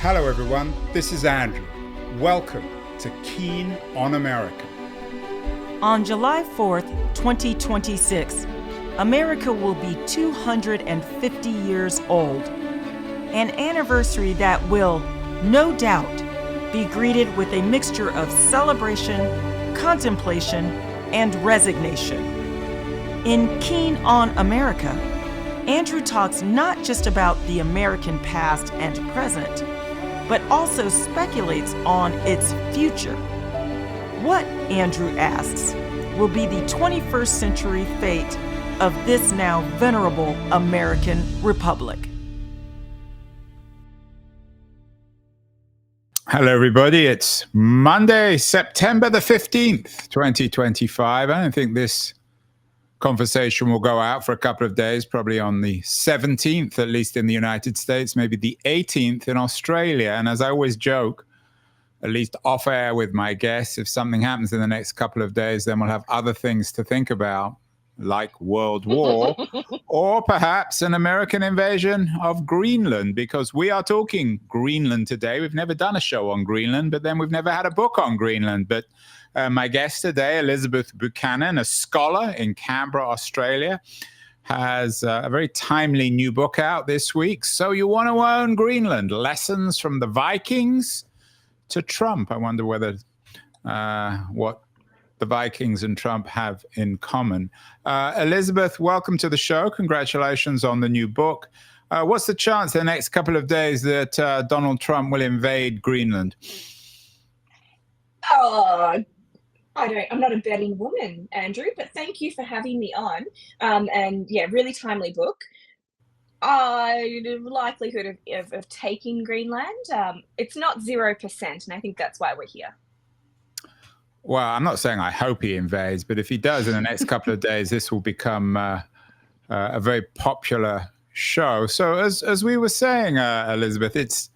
Hello everyone, this is Andrew. Welcome to Keen on America. On July 4th, 2026, America will be 250 years old. An anniversary that will, no doubt, be greeted with a mixture of celebration, contemplation, and resignation. In Keen on America, Andrew talks not just about the American past and present, but also speculates on its future. What, Andrew asks, will be the 21st century fate of this now venerable American republic? Hello everybody, it's Monday, September the 15th, 2025. I don't think this conversation will go out for a couple of days, probably on the 17th, at least in the United States, maybe the 18th in Australia. And as I always joke, at least off air with my guests, if something happens in the next couple of days, then we'll have other things to think about, like World War, or perhaps an American invasion of Greenland, because we are talking Greenland today. We've never done a show on Greenland, but then we've never had a book on Greenland. But my guest today, Elizabeth Buchanan, a scholar in Canberra, Australia, has a very timely new book out this week. So You Want to Own Greenland, Lessons from the Vikings to Trump. I wonder whether what the Vikings and Trump have in common. Elizabeth, welcome to the show. Congratulations on the new book. What's the chance the next couple of days that Donald Trump will invade Greenland? I'm not a betting woman, Andrew, but thank you for having me on. And yeah, really timely book. The likelihood of taking Greenland, it's not 0%, and I think that's why we're here. Well, I'm not saying I hope he invades, but if he does in the next couple of days, this will become a very popular show. So as we were saying, Elizabeth,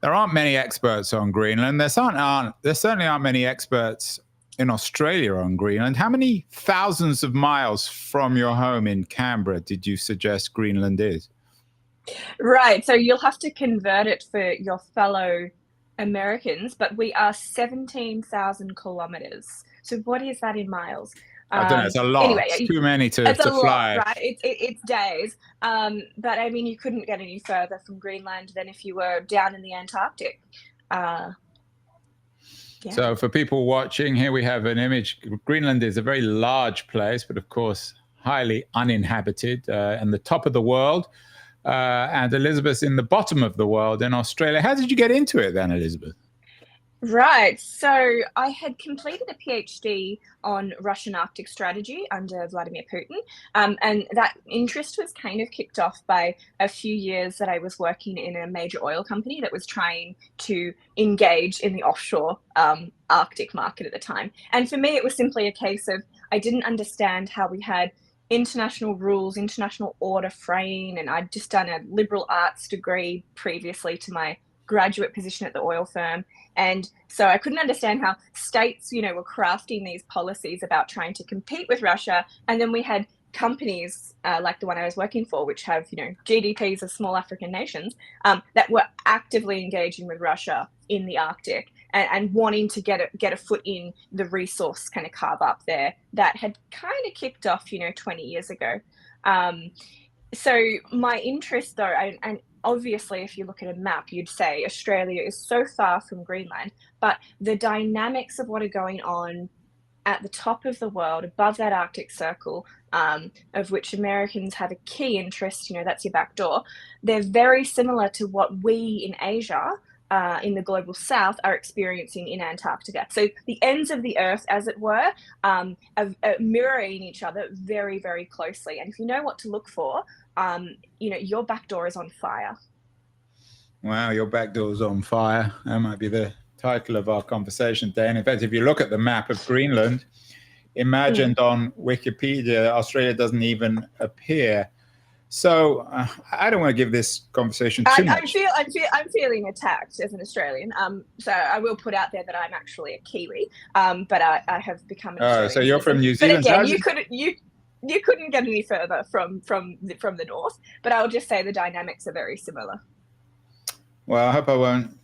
there aren't many experts on Greenland. There certainly aren't many experts in Australia on Greenland. How many thousands of miles from your home in Canberra did you suggest Greenland is? Right, so you'll have to convert it for your fellow Americans, but we are 17,000 kilometers. So what is that in miles? I don't know, it's a lot. Anyway, it's too many to fly. Lot, right? It's days. But I mean, you couldn't get any further from Greenland than if you were down in the Antarctic. Yeah. So for people watching, here we have an image. Greenland is a very large place, but of course, highly uninhabited, and the top of the world. And Elizabeth's in the bottom of the world in Australia. How did you get into it then, Elizabeth? Right. So I had completed a PhD on Russian Arctic strategy under Vladimir Putin. And that interest was kind of kicked off by a few years that I was working in a major oil company that was trying to engage in the offshore Arctic market at the time. And for me, it was simply a case of I didn't understand how we had international rules, international order frame, and I'd just done a liberal arts degree previously to my graduate position at the oil firm. And so I couldn't understand how states, were crafting these policies about trying to compete with Russia. And then we had companies like the one I was working for, which have, GDPs of small African nations that were actively engaging with Russia in the Arctic and wanting to get a foot in the resource kind of carve up there that had kind of kicked off, 20 years ago. So my interest, though, and obviously, if you look at a map, you'd say Australia is so far from Greenland, but the dynamics of what are going on at the top of the world, above that Arctic Circle, of which Americans have a key interest, that's your back door, they're very similar to what we in Asia, in the global south, are experiencing in Antarctica. So the ends of the earth, as it were, are mirroring each other very, very closely. And if you know what to look for, your back door is on fire. Wow, your back door is on fire. That might be the title of our conversation today. And in fact, if you look at the map of Greenland, imagined on Wikipedia, Australia doesn't even appear. So I don't want to give this conversation too much. I'm feeling attacked as an Australian. So I will put out there that I'm actually a Kiwi, but I have become an Australian. So you're from New Zealand. But again, you couldn't get any further from the north. But I will just say the dynamics are very similar. Well, I hope I won't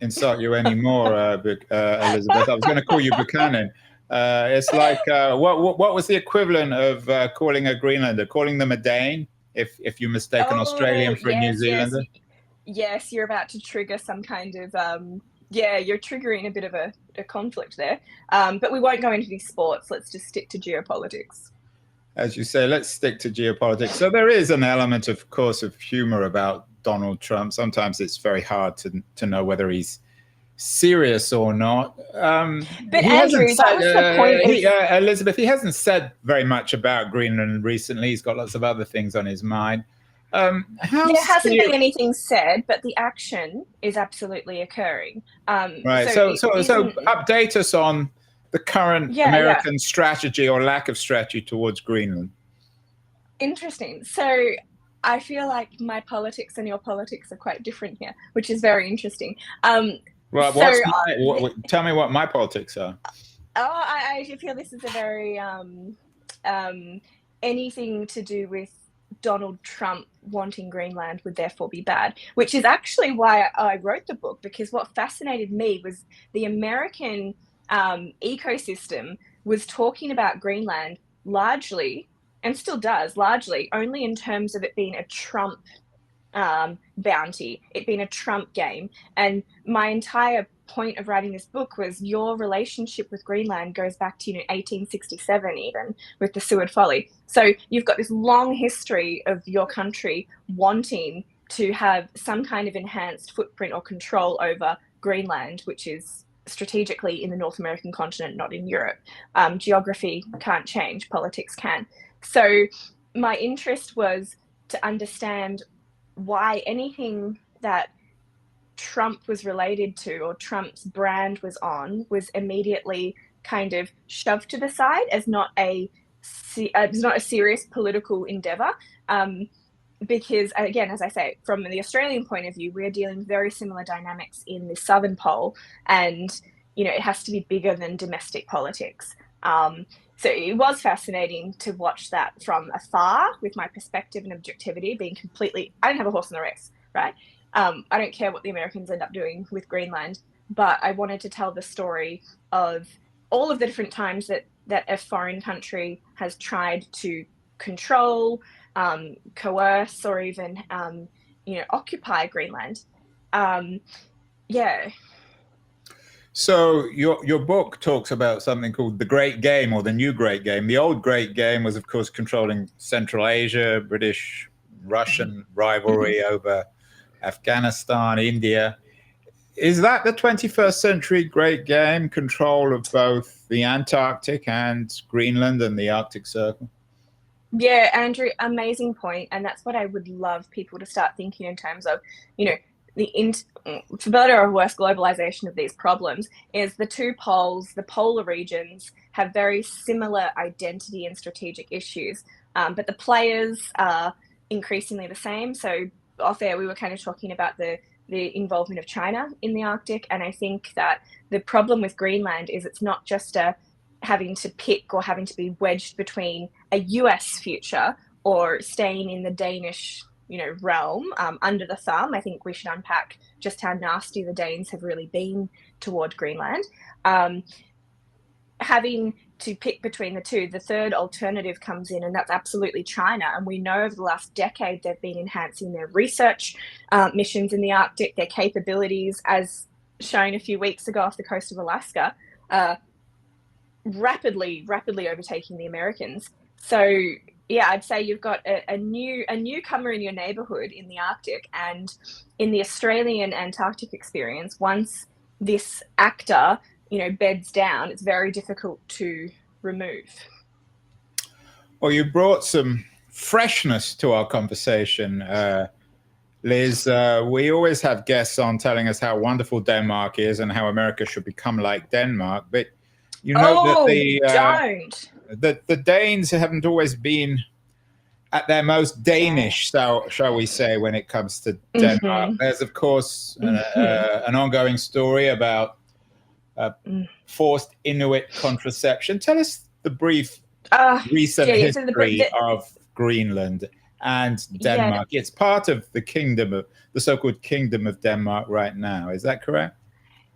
insult you anymore, Elizabeth. I was going to call you Buchanan. It's like what was the equivalent of calling a Greenlander? Calling them a Dane if you mistake an Australian for a New Zealander? Yes, you're about to trigger some kind of you're triggering a bit of a conflict there. But we won't go into these sports. Let's just stick to geopolitics. As you say, let's stick to geopolitics. So there is an element, of course, of humor about Donald Trump. Sometimes it's very hard to know whether he's serious or not. But Andrew, that was the point. Elizabeth, he hasn't said very much about Greenland recently. He's got lots of other things on his mind. There hasn't been anything said, but the action is absolutely occurring. Right. So update us on the current American strategy or lack of strategy towards Greenland. Interesting. So I feel like my politics and your politics are quite different here, which is very interesting. Well, tell me what my politics are. I feel this is a very anything to do with Donald Trump wanting Greenland would therefore be bad, which is actually why I wrote the book, because what fascinated me was the American ecosystem was talking about Greenland largely, and still does largely, only in terms of it being a Trump bounty, it being a Trump game. And my entire point of writing this book was your relationship with Greenland goes back to 1867, even with the Seward Folly. So you've got this long history of your country wanting to have some kind of enhanced footprint or control over Greenland, which is strategically in the North American continent, not in Europe. Geography can't change, politics can. So my interest was to understand why anything that Trump was related to or Trump's brand was on was immediately kind of shoved to the side as not a serious political endeavor. Because, again, as I say, from the Australian point of view, we're dealing with very similar dynamics in the southern pole, and it has to be bigger than domestic politics. So it was fascinating to watch that from afar with my perspective and objectivity being completely, I don't have a horse in the race, right? I don't care what the Americans end up doing with Greenland, but I wanted to tell the story of all of the different times that a foreign country has tried to control, coerce, or even, occupy Greenland. So your book talks about something called the Great Game or the New Great Game. The old Great Game was, of course, controlling Central Asia, British-Russian rivalry over Afghanistan, India. Is that the 21st century Great Game, control of both the Antarctic and Greenland and the Arctic Circle? Yeah, Andrew, amazing point. And that's what I would love people to start thinking in terms of, for better or worse, globalization of these problems is the two poles, the polar regions have very similar identity and strategic issues, but the players are increasingly the same. So off air, we were kind of talking about the involvement of China in the Arctic. And I think that the problem with Greenland is it's not just having to pick or having to be wedged between a US future or staying in the Danish realm under the thumb. I think we should unpack just how nasty the Danes have really been toward Greenland. Having to pick between the two, the third alternative comes in, and that's absolutely China. And we know over the last decade they've been enhancing their research missions in the Arctic, their capabilities, as shown a few weeks ago off the coast of Alaska, rapidly overtaking the Americans. So yeah, I'd say you've got a newcomer in your neighborhood in the Arctic, and in the Australian Antarctic experience, once this actor, beds down, it's very difficult to remove. Well, you brought some freshness to our conversation, Liz. We always have guests on telling us how wonderful Denmark is and how America should become like Denmark, but that the Danes haven't always been at their most Danish, shall we say, when it comes to Denmark. Mm-hmm. There's, of course, an ongoing story about forced Inuit contraception. Tell us the brief recent history of Greenland and Denmark. It's part of the so-called Kingdom of Denmark right now. Is that correct?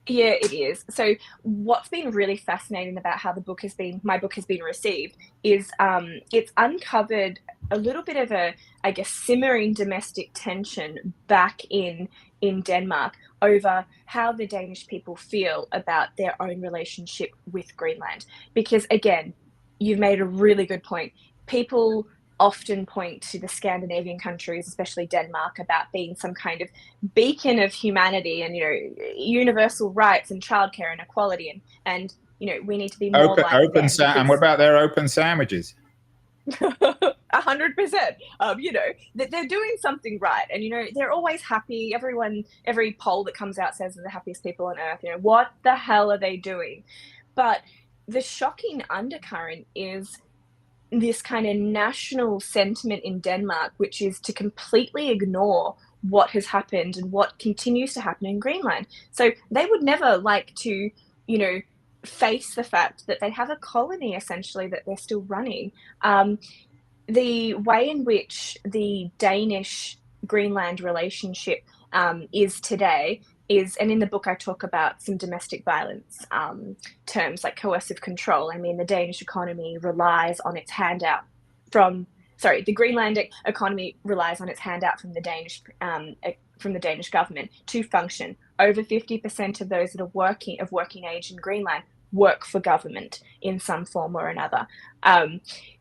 Yeah, it is. So what's been really fascinating about how my book has been received is it's uncovered a little bit of a, I guess, simmering domestic tension back in Denmark over how the Danish people feel about their own relationship with Greenland. Because again, you've made a really good point. People often point to the Scandinavian countries, especially Denmark, about being some kind of beacon of humanity and, universal rights and childcare and equality. And we need to be more like them. And what about their open sandwiches? 100%. That they're doing something right. And, they're always happy. Every poll that comes out says they're the happiest people on earth. What the hell are they doing? But the shocking undercurrent is this kind of national sentiment in Denmark, which is to completely ignore what has happened and what continues to happen in Greenland. So they would never like to, face the fact that they have a colony essentially that they're still running. The way in which the Danish-Greenland relationship is today and in the book I talk about some domestic violence terms like coercive control. I mean, the Danish economy relies on its handout the Greenland economy relies on its handout from the Danish government to function. Over 50% of those that are working age in Greenland work for government in some form or another.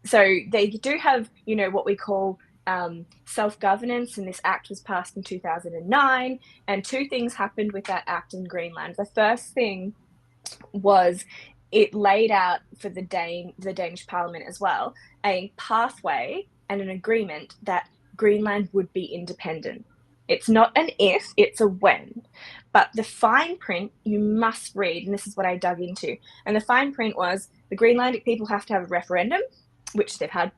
So they do have, what we call self-governance, and this act was passed in 2009, and two things happened with that act in Greenland. The first thing was it laid out for the Danish parliament as well a pathway and an agreement that Greenland would be independent. It's not an if, it's a when. But the fine print you must read, and this is what I dug into, and the fine print was the Greenlandic people have to have a referendum, which they've had,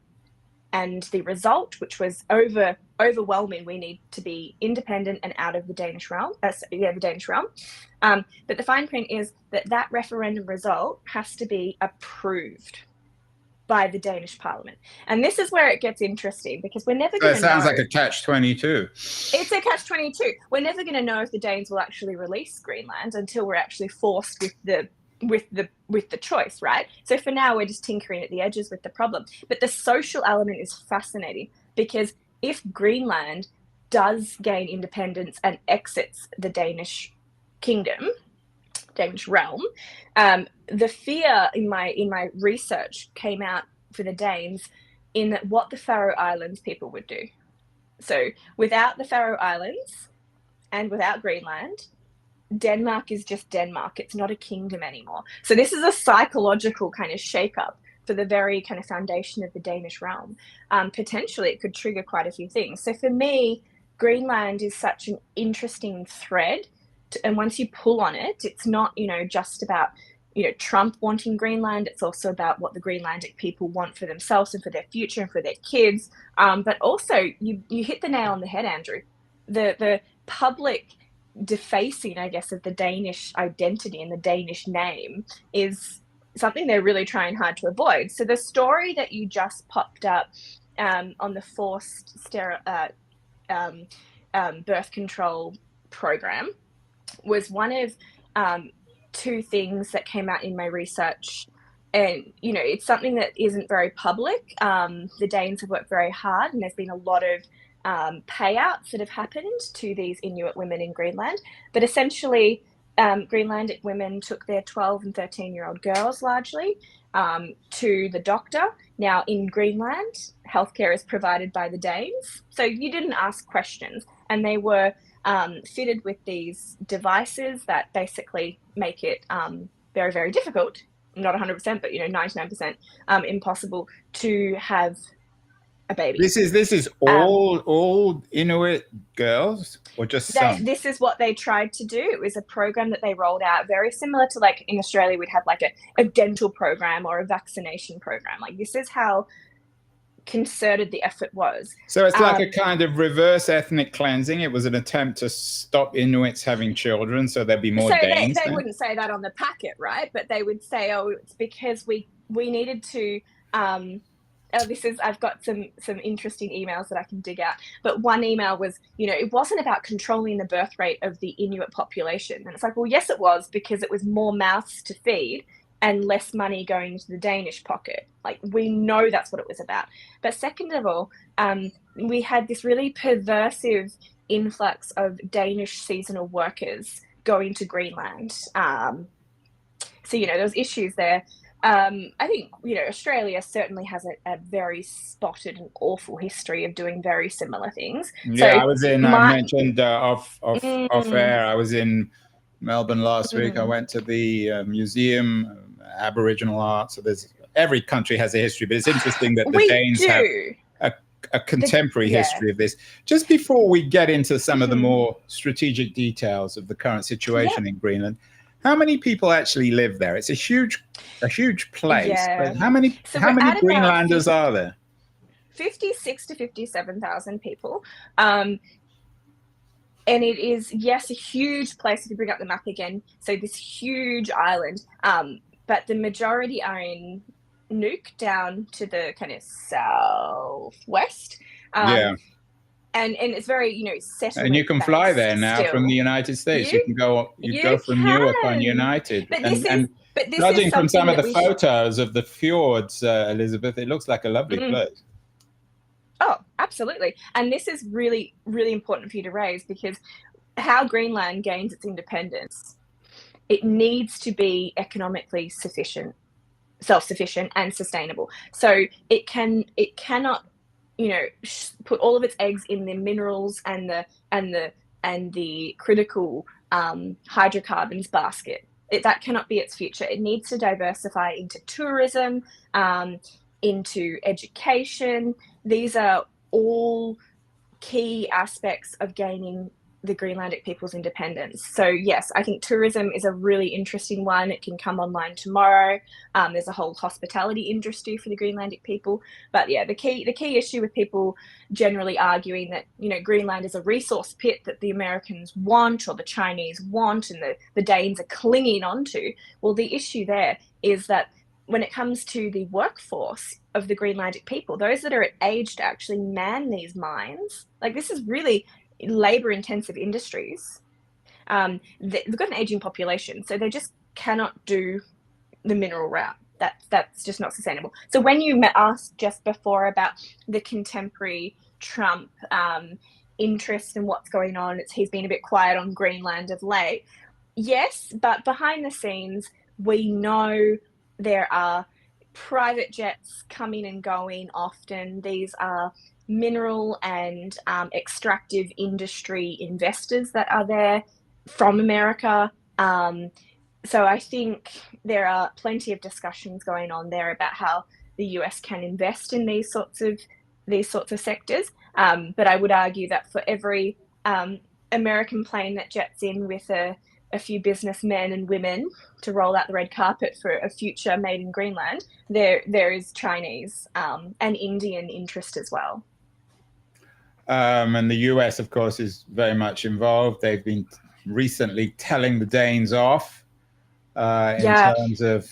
and the result, which was overwhelming, we need to be independent and out of the Danish realm. But the fine print is that referendum result has to be approved by the Danish parliament. And this is where it gets interesting, because we're never going to know. It sounds like a catch-22. It's a catch-22. We're never going to know if the Danes will actually release Greenland until we're actually forced with the choice, right? So for now, we're just tinkering at the edges with the problem. But the social element is fascinating, because if Greenland does gain independence and exits the Danish kingdom, Danish realm, the fear in my research came out for the Danes in that what the Faroe Islands people would do. So without the Faroe Islands and without Greenland, Denmark is just Denmark. It's not a kingdom anymore. So this is a psychological kind of shakeup for the very kind of foundation of the Danish realm. Potentially, it could trigger quite a few things. So for me, Greenland is such an interesting thread. And once you pull on it, it's not, just about, Trump wanting Greenland. It's also about what the Greenlandic people want for themselves and for their future and for their kids. But also, you hit the nail on the head, Andrew. The public defacing, I guess, of the Danish identity and the Danish name is something they're really trying hard to avoid. So the story that you just popped up on the forced birth control program was one of two things that came out in my research. And, it's something that isn't very public. The Danes have worked very hard, and there's been a lot of payouts that have happened to these Inuit women in Greenland. But essentially, Greenlandic women took their 12 and 13-year-old girls largely to the doctor. Now, in Greenland, healthcare is provided by the Danes. So you didn't ask questions. And they were fitted with these devices that basically make it very, very difficult, not 100%, but 99% impossible to have a baby. This is all Inuit girls, or just some? This is what they tried to do. It was a program that they rolled out, very similar to, like, in Australia we'd have like a dental program or a vaccination program. Like, this is how concerted the effort was. So it's like a kind of reverse ethnic cleansing. It was an attempt to stop Inuits having children, so there'd be more Danes. They wouldn't say that on the packet, right? But they would say, oh, it's because we needed to I've got some interesting emails that I can dig out. But one email was, it wasn't about controlling the birth rate of the Inuit population. And it's like, well, yes, it was, because it was more mouths to feed and less money going into the Danish pocket. Like, we know that's what it was about. But second of all, we had this really perversive influx of Danish seasonal workers going to Greenland. So, there was issues there. I think, Australia certainly has a very spotted and awful history of doing very similar things. Yeah, So I mentioned off air, I was in Melbourne last week. I went to the museum, Aboriginal art. So every country has a history, but it's interesting that the Danes have a contemporary history of this. Just before we get into some of the more strategic details of the current situation in Greenland, how many people actually live there? It's a huge place. Yeah. But how many Greenlanders are there? 56 to 57,000 people. And it is, yes, a huge place if you bring up the map again. So this huge island, but the majority are in Nuuk, down to the kind of southwest. And it's very, settlement. And you can fly there now from the United States. You can go. You go from Newark on United. But judging from some of the photos of the fjords, Elizabeth, it looks like a lovely place. Oh, absolutely. And this is really, really important for you to raise, because how Greenland gains its independence, it needs to be economically self-sufficient and sustainable. So it cannot, put all of its eggs in the minerals and the critical hydrocarbons basket. That cannot be its future. It needs to diversify into tourism, into education. These are all key aspects of gaining the Greenlandic people's independence. So yes, I think tourism is a really interesting one. It can come online tomorrow. There's a whole hospitality industry for the Greenlandic people. But yeah, the key issue with people generally arguing that, Greenland is a resource pit that the Americans want or the Chinese want and the Danes are clinging onto. Well, the issue there is that when it comes to the workforce of the Greenlandic people, those that are at age to actually man these mines, like, this is really labor-intensive industries. They've got an aging population, so they just cannot do the mineral route. That's just not sustainable. So when you asked just before about the contemporary Trump interest in what's going on, he's been a bit quiet on Greenland of late. Yes, but behind the scenes, we know there are private jets coming and going often. These are mineral and extractive industry investors that are there from America. So I think there are plenty of discussions going on there about how the US can invest in these sorts of sectors. But I would argue that for every American plane that jets in with a few businessmen and women to roll out the red carpet for a future made in Greenland, there is Chinese and Indian interest as well. And the US, of course, is very much involved. They've been recently telling the Danes off in terms of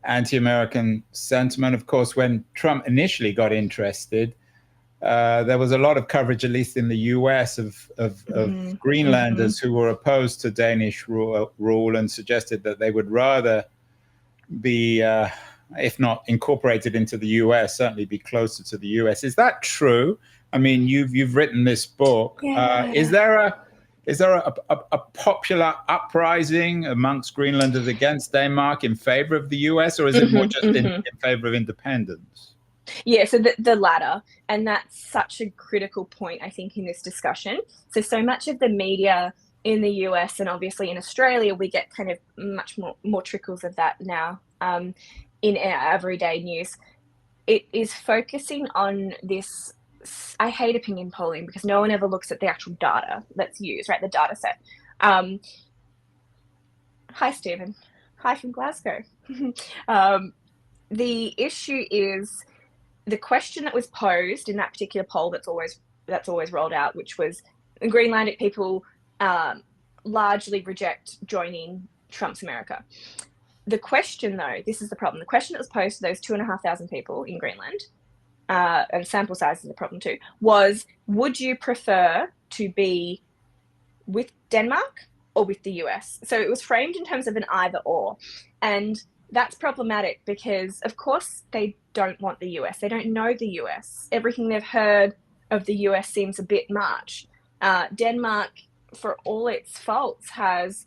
anti-American sentiment. Of course, when Trump initially got interested, there was a lot of coverage, at least in the US, of Greenlanders who were opposed to Danish rule and suggested that they would rather be, if not incorporated into the US, certainly be closer to the US. Is that true? I mean, you've written this book. Is there a popular uprising amongst Greenlanders against Denmark in favor of the US, or is it more just in favor of independence? Yeah, so the latter, and that's such a critical point, I think, in this discussion. So much of the media in the US and obviously in Australia, we get kind of much more trickles of that now in our everyday news. It is focusing on this. I hate opinion polling because no one ever looks at the actual data that's used, right? The data set. Hi, Stephen. Hi from Glasgow. The issue is the question that was posed in that particular poll that's always rolled out, which was Greenlandic people largely reject joining Trump's America. The question, though, this is the problem. The question that was posed to those 2,500 people in Greenland and sample size is a problem too, was would you prefer to be with Denmark or with the US? So it was framed in terms of an either or. And that's problematic because, of course, they don't want the US. They don't know the US. Everything they've heard of the US seems a bit much. Denmark, for all its faults, has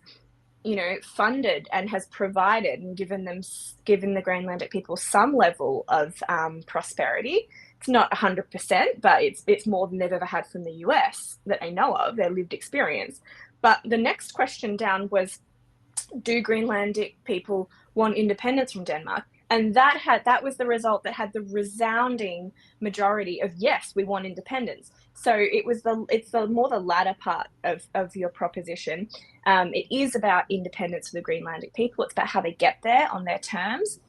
funded and has provided and given the Greenlandic people some level of prosperity. It's not 100%, but it's more than they've ever had from the US that I know of, their lived experience. But the next question down was, do Greenlandic people want independence from Denmark? And that was the result that had the resounding majority of yes, we want independence. So it's more the latter part of your proposition. It is about independence for the Greenlandic people. It's about how they get there on their terms.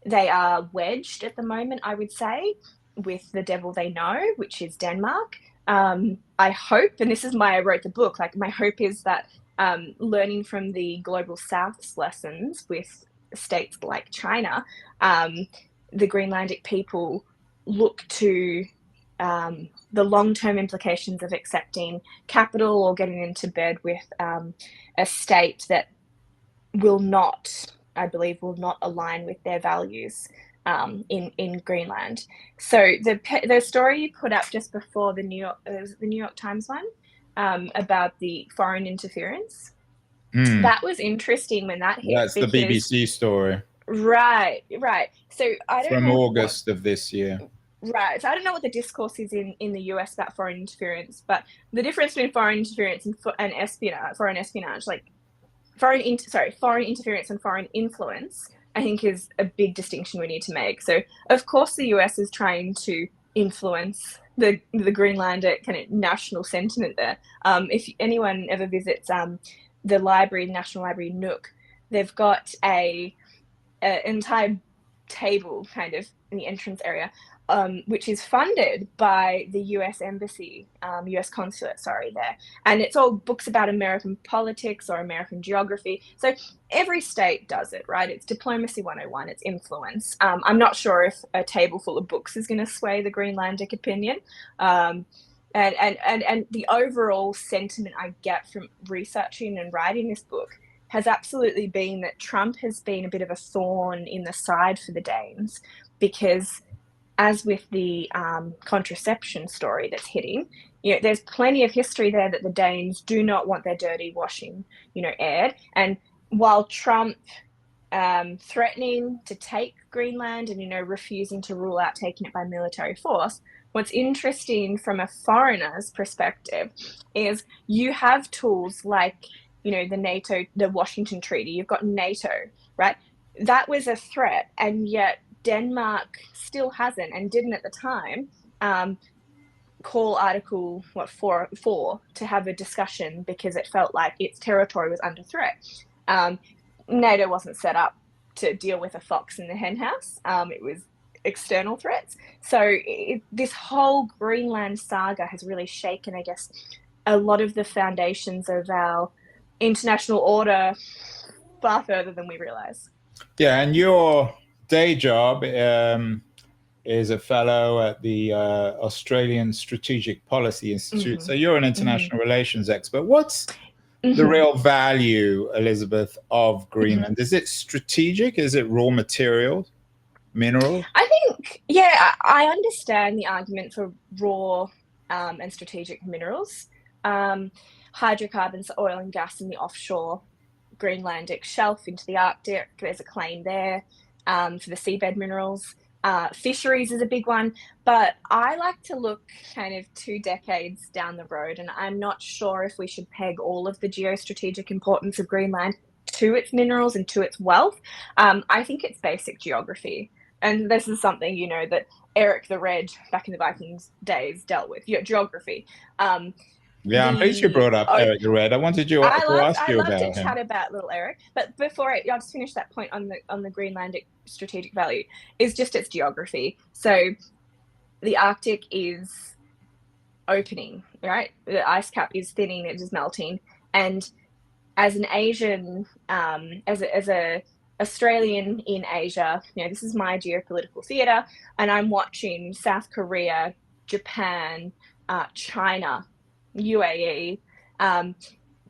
They are wedged at the moment, I would say, with the devil they know, which is Denmark. I hope, and this is why I wrote the book, like my hope is that learning from the Global South's lessons with states like China, the Greenlandic people look to the long-term implications of accepting capital or getting into bed with a state that will not align with their values in Greenland. So the story you put up just before the New York Times one about the foreign interference, that was interesting when that hit. That's the BBC story. Right. So I don't know. From August of this year. Right. So I don't know what the discourse is in the US about foreign interference, but the difference between foreign interference and espionage, foreign interference and foreign influence, I think is a big distinction we need to make. So of course the US is trying to influence the Greenlandic kind of national sentiment there. If anyone ever visits the library, National Library Nook, they've got an entire table kind of in the entrance area, which is funded by the US Embassy, US Consulate, there. And it's all books about American politics or American geography. So every state does it, right? It's diplomacy 101, it's influence. I'm not sure if a table full of books is going to sway the Greenlandic opinion. And the overall sentiment I get from researching and writing this book has absolutely been that Trump has been a bit of a thorn in the side for the Danes, because as with the contraception story that's hitting, there's plenty of history there that the Danes do not want their dirty washing, aired. And while Trump threatening to take Greenland and, refusing to rule out taking it by military force, what's interesting from a foreigner's perspective is you have tools like, the Washington Treaty, you've got NATO, right? That was a threat, and yet Denmark still hasn't, and didn't at the time, call Article 4 to have a discussion because it felt like its territory was under threat. NATO wasn't set up to deal with a fox in the henhouse. It was external threats. So this whole Greenland saga has really shaken, I guess, a lot of the foundations of our international order far further than we realize. Yeah, and your day job is a fellow at the Australian Strategic Policy Institute. Mm-hmm. So you're an international relations expert. What's the real value, Elizabeth, of Greenland? Is it strategic? Is it raw material, mineral? I think, I understand the argument for raw and strategic minerals. Hydrocarbons, oil and gas in the offshore Greenlandic shelf into the Arctic. There's a claim there for the seabed minerals. Fisheries is a big one, but I like to look kind of 2 decades down the road, and I'm not sure if we should peg all of the geostrategic importance of Greenland to its minerals and to its wealth. I think it's basic geography, and this is something, that Eric the Red back in the Vikings days dealt with, geography. I'm pleased you brought up Eric the Red. I wanted to ask you about him. I love to chat about little Eric, but before I'll just finish that point on the Greenlandic strategic value is just its geography. So the Arctic is opening, right? The ice cap is thinning, it is melting, and as an Asian, as a Australian in Asia, this is my geopolitical theatre, and I'm watching South Korea, Japan, China, UAE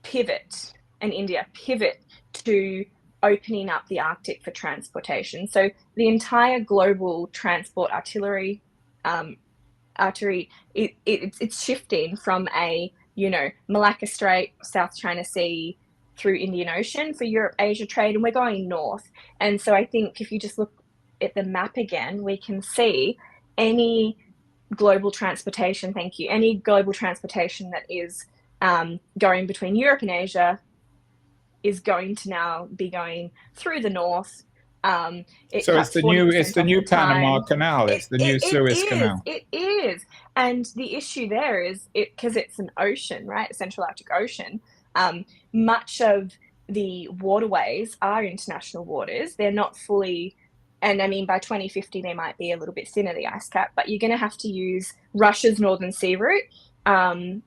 pivot, and India pivot to opening up the Arctic for transportation. So the entire global transport artery, it's shifting from a Malacca Strait, South China Sea, through Indian Ocean for Europe-Asia trade, and we're going north. And so I think if you just look at the map again, we can see any global transportation, any global transportation that is going between Europe and Asia is going to now be going through the north. So it's the new Panama Canal. It's the new Suez Canal. It is. And the issue there is because it's an ocean, right? Central Arctic Ocean. Much of the waterways are international waters. They're not fully, and I mean, by 2050, they might be a little bit thinner, the ice cap, but you're going to have to use Russia's Northern Sea route.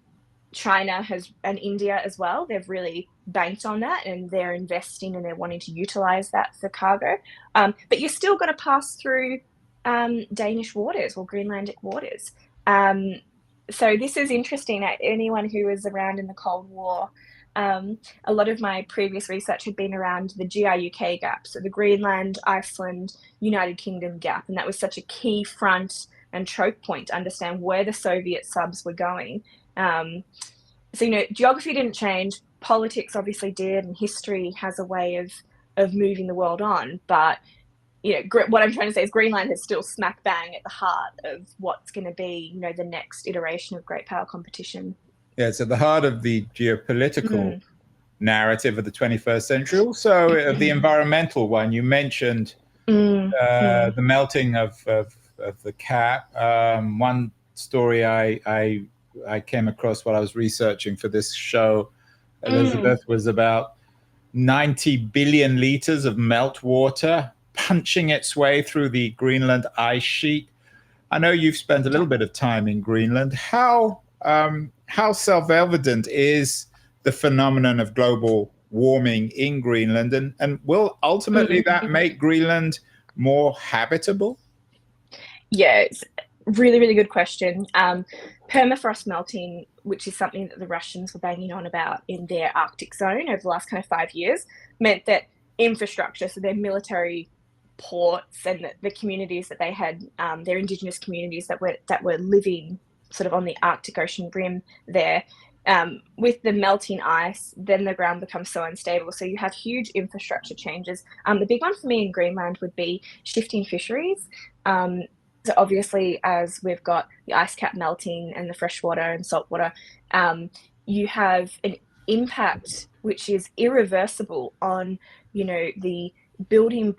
China has, and India as well, they've really banked on that, and they're investing and they're wanting to utilize that for cargo. But you're still going to pass through Danish waters or Greenlandic waters. So this is interesting. Anyone who was around in the Cold War, a lot of my previous research had been around the GIUK gap, so the Greenland, Iceland, United Kingdom gap, and that was such a key front and choke point to understand where the Soviet subs were going. So geography didn't change, politics obviously did, and history has a way of moving the world on. But what I'm trying to say is Greenland is still smack bang at the heart of what's going to be the next iteration of great power competition. Yeah, it's at the heart of the geopolitical narrative of the 21st century. Also, the environmental one. You mentioned the melting of the cap. One story I came across while I was researching for this show, Elizabeth, was about 90 billion liters of meltwater punching its way through the Greenland ice sheet. I know you've spent a little bit of time in Greenland. How self-evident is the phenomenon of global warming in Greenland, and will ultimately that make Greenland more habitable? Yeah, it's a really, really good question. Permafrost melting, which is something that the Russians were banging on about in their Arctic zone over the last kind of 5 years, meant that infrastructure, so their military ports and the communities that they had, their indigenous communities that were living sort of on the Arctic Ocean rim there, with the melting ice, then the ground becomes so unstable. So you have huge infrastructure changes. The big one for me in Greenland would be shifting fisheries. So obviously, as we've got the ice cap melting and the freshwater and saltwater, you have an impact which is irreversible on, the building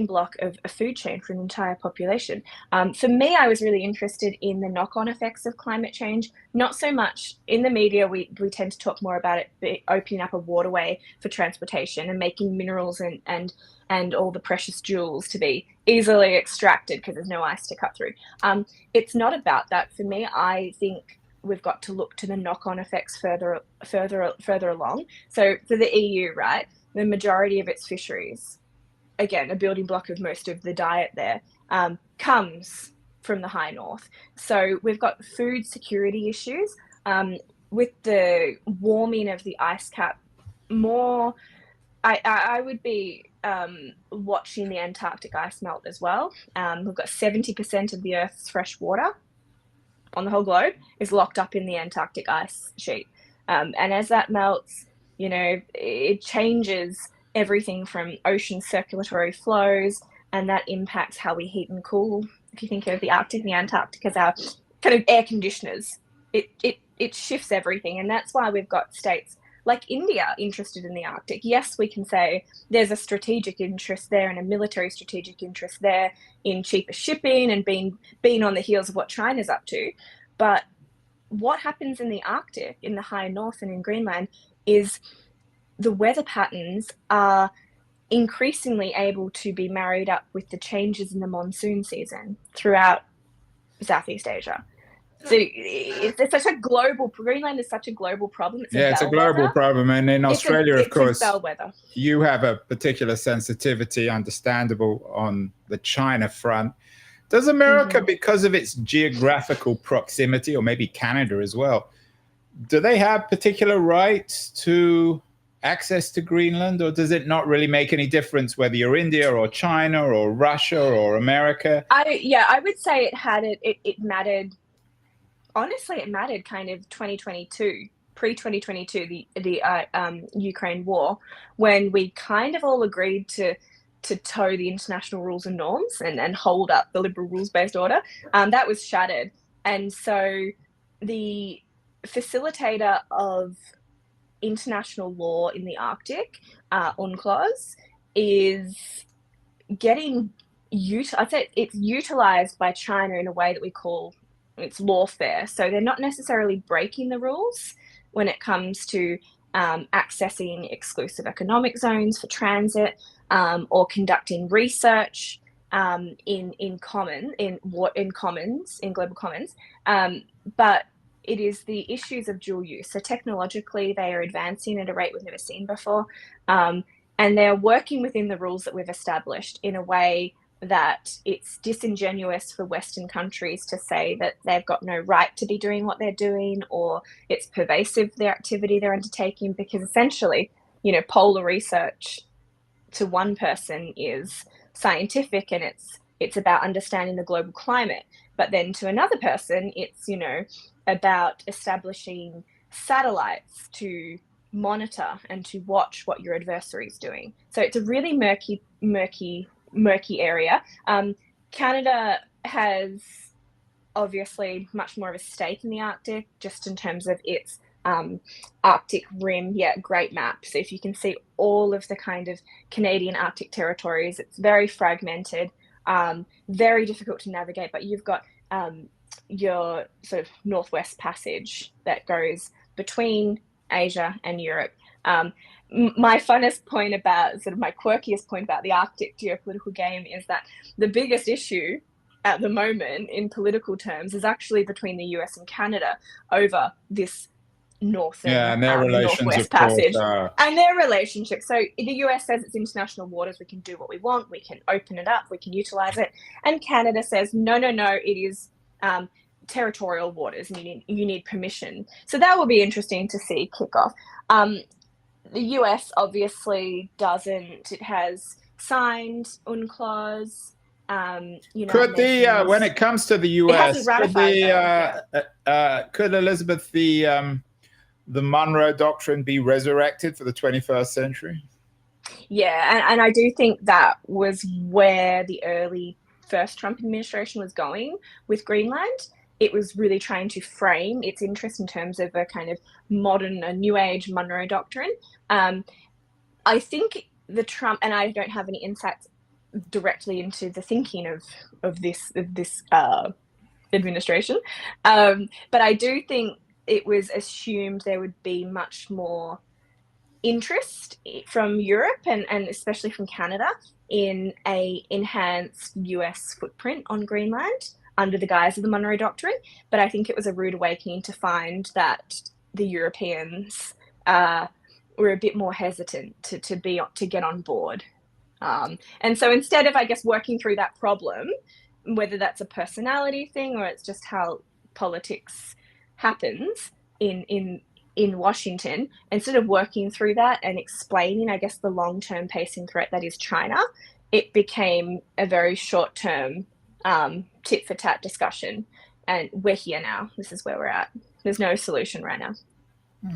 block of a food chain for an entire population. For me, I was really interested in the knock-on effects of climate change. Not so much in the media, we tend to talk more about it opening up a waterway for transportation and making minerals and all the precious jewels to be easily extracted because there's no ice to cut through. It's not about that. For me, I think we've got to look to the knock-on effects further along. So for the EU, right, the majority of its fisheries, again, a building block of most of the diet there, comes from the high north. So we've got food security issues. With the warming of the ice cap, I would be watching the Antarctic ice melt as well. We've got 70% of the Earth's fresh water on the whole globe is locked up in the Antarctic ice sheet. And as that melts, it changes everything from ocean circulatory flows, and that impacts how we heat and cool. If you think of the Arctic and the Antarctic as our kind of air conditioners, it shifts everything. And that's why we've got states like India interested in the Arctic. Yes, we can say there's a strategic interest there and a military strategic interest there in cheaper shipping and being on the heels of what China's up to. But what happens in the Arctic, in the high north and in Greenland, is the weather patterns are increasingly able to be married up with the changes in the monsoon season throughout Southeast Asia. So it's such a global, Greenland is such a global problem. It's a global problem. And in Australia, of course, you have a particular sensitivity, understandable, on the China front. Does America, because of its geographical proximity, or maybe Canada as well, do they have particular rights to access to Greenland, or does it not really make any difference whether you're India or China or Russia or America? I would say it mattered. Honestly, it mattered kind of 2022, pre-2022, the Ukraine war, when we kind of all agreed to toe the international rules and norms and hold up the liberal rules-based order. That was shattered. And so the facilitator of international law in the Arctic, UNCLOS, is getting I'd say it's utilized by China in a way that we call it's lawfare. So they're not necessarily breaking the rules when it comes to accessing exclusive economic zones for transit, or conducting research in global commons. But it is the issues of dual use. So technologically, they are advancing at a rate we've never seen before, and they're working within the rules that we've established in a way that it's disingenuous for Western countries to say that they've got no right to be doing what they're doing, or it's pervasive, their activity they're undertaking, because essentially, polar research to one person is scientific and it's about understanding the global climate. But then to another person, it's, about establishing satellites to monitor and to watch what your adversary is doing. So it's a really murky area. Canada has obviously much more of a stake in the Arctic, just in terms of its Arctic rim. Yeah, great map. So if you can see all of the kind of Canadian Arctic territories, it's very fragmented, very difficult to navigate, but you've got your sort of Northwest Passage that goes between Asia and Europe. My funnest point about, sort of my quirkiest point about the Arctic geopolitical game is that the biggest issue at the moment in political terms is actually between the US and Canada over this northern Northwest Passage and their relationship. So the US says it's international waters, we can do what we want, we can open it up, we can utilize it, and Canada says no, it is territorial waters and you need permission. So that will be interesting to see kick off. The US obviously doesn't. It has signed UNCLOS. Could when it comes to the US, could Elizabeth, the Monroe Doctrine be resurrected for the 21st century? Yeah, and I do think that was where the early first Trump administration was going with Greenland. It was really trying to frame its interest in terms of a kind of modern, a new age Monroe Doctrine. I think the Trump, and I don't have any insights directly into the thinking of this administration, but I do think it was assumed there would be much more interest from Europe and especially from Canada in a enhanced US footprint on Greenland under the guise of the Monroe Doctrine. But I think it was a rude awakening to find that the Europeans were a bit more hesitant to get on board. And so instead of, I guess, working through that problem, whether that's a personality thing or it's just how politics happens in Washington, instead of working through that and explaining, I guess, the long-term pacing threat that is China, it became a very short-term tit-for-tat discussion. And we're here now. This is where we're at. There's no solution right now.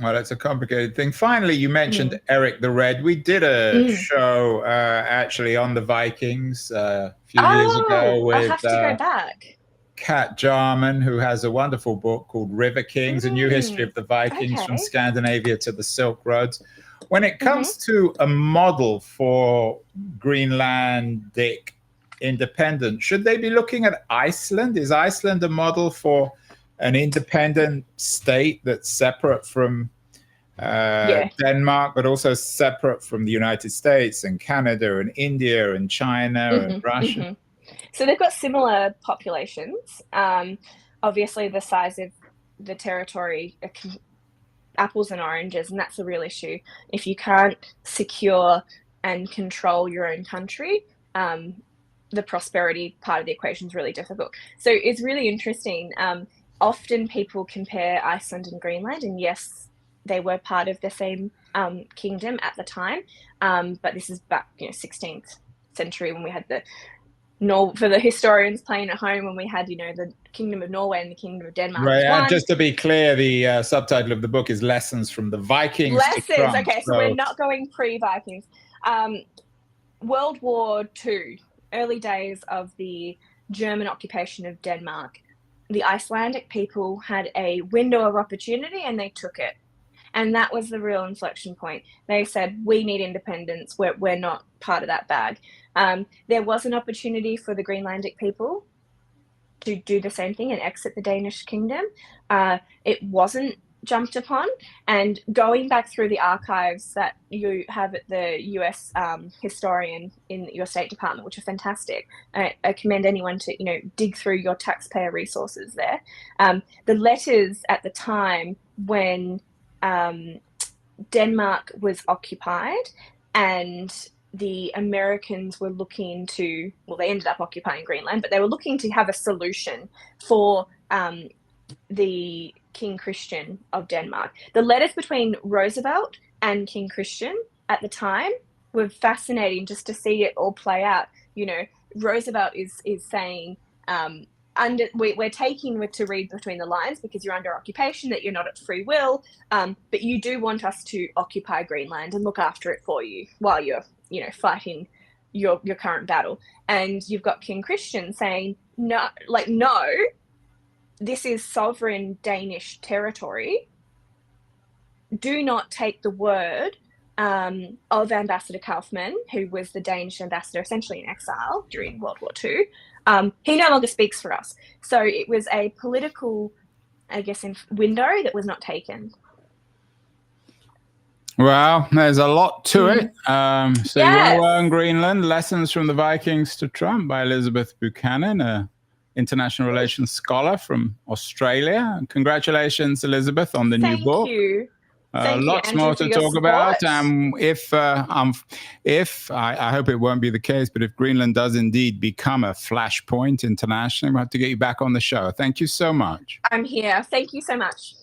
Well, that's a complicated thing. Finally, you mentioned Eric the Red. We did a show actually on the Vikings a few years ago with I'll have to go back. Kat Jarman, who has a wonderful book called River Kings, A New History of the Vikings from Scandinavia to the Silk Roads. When it comes to a model for Greenlandic independence, should they be looking at Iceland? Is Iceland a model for an independent state that's separate from Denmark, but also separate from the United States and Canada and India and China and Russia? So they've got similar populations. obviously the size of the territory, apples and oranges, and that's the real issue. If you can't secure and control your own country, the prosperity part of the equation is really difficult. So it's really interesting. Often people compare Iceland and Greenland, and yes, they were part of the same kingdom at the time, but this is back 16th century when we had for the historians playing at home, when we had the Kingdom of Norway and the Kingdom of Denmark. Right, and just to be clear, the subtitle of the book is Lessons from the Vikings. Lessons. Okay, so we're not going pre-Vikings. World War II, early days of the German occupation of Denmark, the Icelandic people had a window of opportunity and they took it. And that was the real inflection point. They said, we need independence. We're not part of that bag. There was an opportunity for the Greenlandic people to do the same thing and exit the Danish kingdom. It wasn't jumped upon. And going back through the archives that you have at the US historian in your State Department, which are fantastic, I commend anyone to dig through your taxpayer resources there. The letters at the time when Denmark was occupied and the Americans were looking to, they ended up occupying Greenland, but they were looking to have a solution for the King Christian of Denmark. The letters between Roosevelt and King Christian at the time were fascinating just to see it all play out. Roosevelt is saying, we're taking to read between the lines because you're under occupation, that you're not at free will, but you do want us to occupy Greenland and look after it for you while you're fighting your current battle. And you've got King Christian saying, no, this is sovereign Danish territory. Do not take the word of Ambassador Kaufmann, who was the Danish ambassador essentially in exile during World War II. He no longer speaks for us. So it was a political, window that was not taken. Well, there's a lot to it. So you were in Greenland, Lessons from the Vikings to Trump by Elizabeth Buchanan, an international relations scholar from Australia. And congratulations, Elizabeth, on the new book. Thank you. Lots more to talk about. If I hope it won't be the case, but if Greenland does indeed become a flashpoint internationally, we'll have to get you back on the show. Thank you so much. I'm here. Thank you so much.